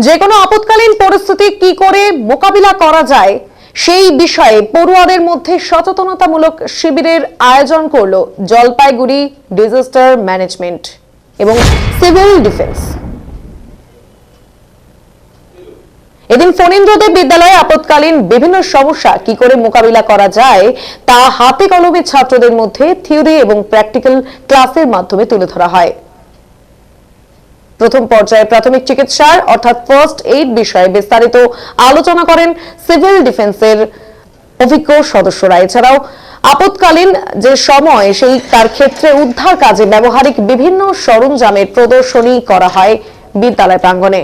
যে কোনো আপৎকালীন পরিস্থিতি কি করে মোকাবিলা করা যায় সেই বিষয়ে পড়ুয়াদের মধ্যে সচেতনতামূলক শিবিরের আয়োজন করলো জলপাইগুড়ি ডিজাস্টার ম্যানেজমেন্ট এবং সিভিল ডিফেন্স। এদিন ফণীন্দ্রদেব বিদ্যালয়ে আপৎকালীন বিভিন্ন সমস্যা কি করে মোকাবিলা করা যায় তা হাতে কলমে ছাত্রদের মধ্যে থিওরি এবং প্র্যাকটিক্যাল ক্লাসের মাধ্যমে তুলে ধরা হয়। প্রথম পর্যায়ে প্রাথমিক চিকিৎসার অর্থাৎ ফার্স্ট এইড বিষয়ে বিস্তারিত আলোচনা করেন সিভিল ডিফেন্সের অভিজ্ঞ সদস্যরা। এছাড়াও আপৎকালীন যে সময় সেই তার ক্ষেত্রে উদ্ধার কাজে ব্যবহারিক বিভিন্ন সরঞ্জামের প্রদর্শনী করা হয় বিদ্যালয় প্রাঙ্গণে।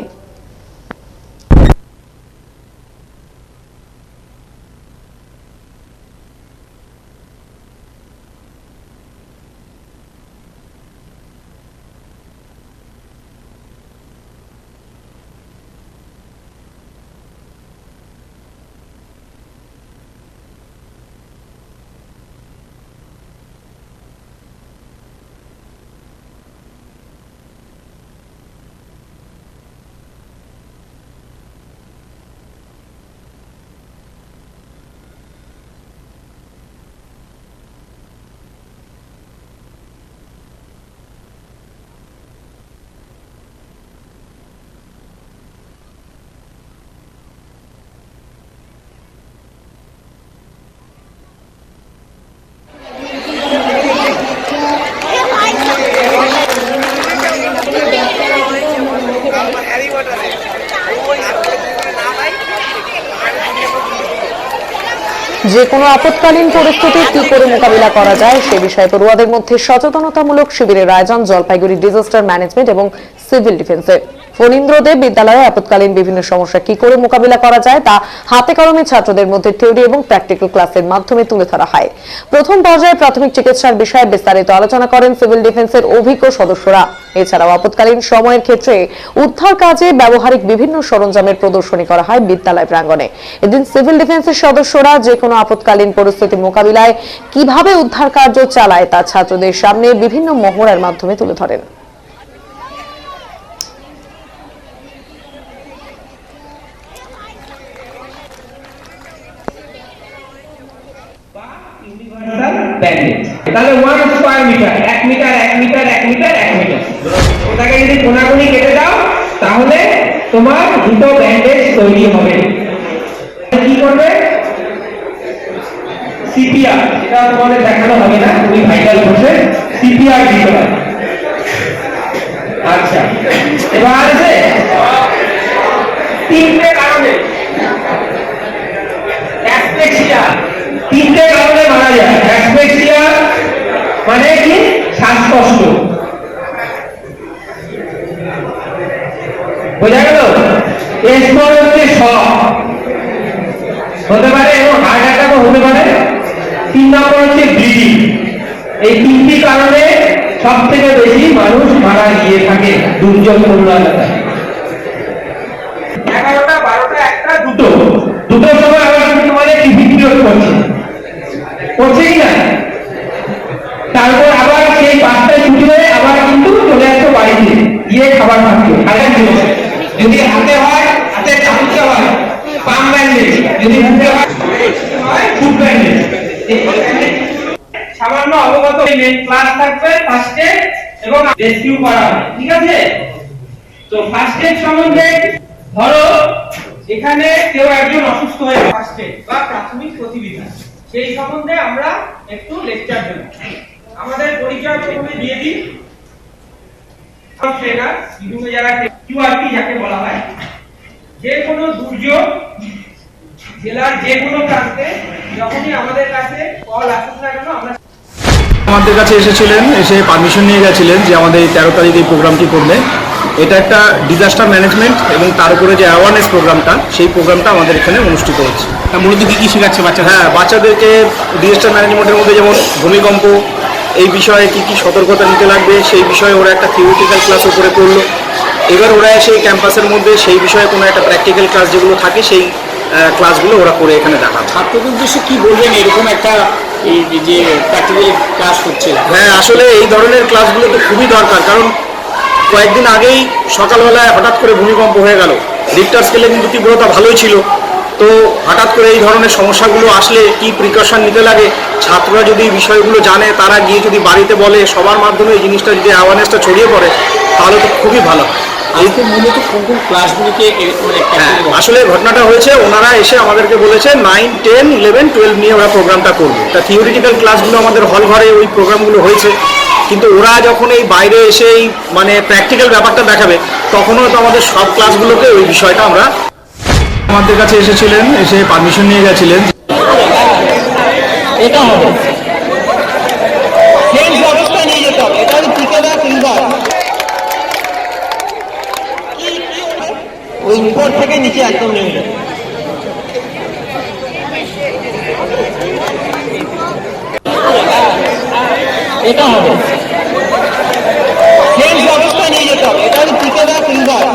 যে কোনো আপৎকালীন পরিস্থিতি কি করে মোকাবিলা করা যায় সে বিষয়ে পড়ুয়াদের মধ্যে সচেতনতামূলক শিবিরের আয়োজন জলপাইগুড়ি ডিজাস্টার ম্যানেজমেন্ট এবং সিভিল ডিফেন্সের। ফণীন্দ্রদেব বিদ্যালয়ে আপৎকালীন বিভিন্ন সমস্যা কি করে মোকাবিলা করা যায় তা হাতে কলমে ছাত্রদের মধ্যে থিওরি এবং প্র্যাকটিক্যাল ক্লাসের মাধ্যমে তুলে ধরা হয়। প্রথম পর্যায়ে প্রাথমিক চিকিৎসার বিষয়ে বিস্তারিত আলোচনা করেন সিভিল ডিফেন্সের অভিজ্ঞ সদস্যরা। এছাড়াও আপৎকালীন সময়ের ক্ষেত্রে উদ্ধার কাজে ব্যবহারিক বিভিন্ন সরঞ্জামের প্রদর্শনী করা হয় বিদ্যালয় প্রাঙ্গণে। এদিন সিভিল ডিফেন্সের সদস্যরা যে কোনো আপৎকালীন পরিস্থিতি মোকাবিলায় কিভাবে উদ্ধার কার্য চালায় তা ছাত্রদের সামনে বিভিন্ন মহড়ার মাধ্যমে তুলে ধরেন। তাহলে 1 square metre 1 metre 1 metre 1 metre 1 metre ওটাকে যদি কোণাকুণি কেটে দাও তাহলে তোমার দুটো ব্যান্ডেজ তৈরি হবে। কি করবে? সিপিআর, এটা তোমাদের দেখানো হবে না, তুমি ভাইটাল বসে সিপিআর দিতে হবে। আচ্ছা, এবার আছে তিনটে কারণে অ্যাসফিক্সিয়া, তিনটে কারণে মারা যায়। অ্যাসফিক্সিয়া মানে কি? শ্বাসকষ্ট। বোঝা গেল? এরপর হচ্ছে শক হতে পারে এবং হার্ট অ্যাটাকও হতে পারে। 3 নম্বর হচ্ছে ব্লিডিং। এই তিনটি কারণে সব থেকে বেশি মানুষ মারা গিয়ে থাকে দুর্যোগপূর্ণ এলাকায়। 11টা 12টা 1টা 2টোর সময় আবার কিন্তু তোমাদের টিভি পিরিয়ড করছে কি না? তারপর আবার সেই 5টায় ছুটি হয়ে আবার কিন্তু চলে আসছো বাড়িতে গিয়ে খাবার খাচ্ছো। যদি হাতে হয় হাতে চামচে হয় পাম ব্যান্ডেজ, যদি মুখে হয় ফুট ব্যান্ডেজ। সামান্য অবগত ক্লাস থাকবে ফার্স্ট এড এবং রেস্কিউ করা হয়, ঠিক আছে? তো ফার্স্ট এড সম্বন্ধে ধরো এখানে কেউ একজন অসুস্থ হয়ে ফার্স্ট এড বা প্রাথমিক প্রতিবিধান সেই সম্বন্ধে আমরা একটু লেকচার দেব। আমাদের পরিচয় প্রথমে দিয়ে দিই। ট্রেনার বিভিন্ন জায়গায় কিউআরপি যাকে বলা হয়, যে কোনো দুর্যোগ জেলার যে কোনো প্রান্তে যখনই আমাদের কাছে কল আসুক না কেন আমরা আমাদের কাছে এসেছিলেন, এসে পারমিশন নিয়ে গেছিলেন যে আমাদের এই 13 তারিখ এই প্রোগ্রামটি করবে। এটা একটা ডিজাস্টার ম্যানেজমেন্ট এবং তার উপরে যে অ্যাওয়ারনেস প্রোগ্রামটা, সেই প্রোগ্রামটা আমাদের এখানে অনুষ্ঠিত হচ্ছে। মূলত কি শেখাচ্ছে বাচ্চা? হ্যাঁ, বাচ্চাদেরকে ডিজাস্টার ম্যানেজমেন্টের মধ্যে যেমন ভূমিকম্প এই বিষয়ে কি সতর্কতা নিতে লাগবে সেই বিষয়ে ওরা একটা থিওরিটিক্যাল ক্লাস উপরে করলো। এবার ওরা এসে ক্যাম্পাসের মধ্যে সেই বিষয়ে কোনো একটা প্র্যাকটিক্যাল ক্লাস যেগুলো থাকে সেই ক্লাসগুলো ওরা করে এখানে দেখাবে। ছাত্রদের উদ্দেশ্যে কি বলবেন এরকম একটা এই যে প্র্যাকটিক্যাল ক্লাস হচ্ছে? হ্যাঁ, আসলে এই ধরনের ক্লাসগুলো তো খুবই দরকার, কারণ কয়েকদিন আগেই সকালবেলায় হঠাৎ করে ভূমিকম্প হয়ে গেল, রিক্টার স্কেলে কিন্তু তীব্রতা ভালোই ছিল। তো হঠাৎ করে এই ধরনের সমস্যাগুলো আসলে কি প্রিকশন নিতে লাগে, ছাত্ররা যদি এই বিষয়গুলো জানে, তারা গিয়ে যদি বাড়িতে বলে, সবার মাধ্যমে এই জিনিসটা যদি অ্যাওয়ারনেসটা ছড়িয়ে পড়ে, তাহলে তো খুবই ভালো হয়। আজকে মূলত কোন কোন ক্লাসগুলিকে হ্যাঁ, আসলে ঘটনাটা হয়েছে, ওনারা এসে আমাদেরকে বলেছে 9, 10, 11, 12 নিয়ে ওরা প্রোগ্রামটা করবে। তা থিওরিটিক্যাল ক্লাসগুলো আমাদের হল ঘরে ওই প্রোগ্রামগুলো হয়েছে, কিন্তু ওরা যখন এই বাইরে এসে এই মানে প্র্যাকটিক্যাল ব্যাপারটা দেখাবে, তখনও তো আমাদের সব ক্লাসগুলোকে ওই বিষয়টা আমরা আমাদের কাছে এসেছিলেন, এসে পারমিশন নিয়ে গেছিলেন। এটা হবে সেই অবস্থায় নিয়ে যেতে হবে, এটা হচ্ছে ঠিকাদার সিলভার ওই উপর থেকে নিচে একদম নেমে যাবে। এটা হবে সেই অবস্থায় নিয়ে যেতে হবে, এটা হচ্ছে ঠিকাদার সিলভার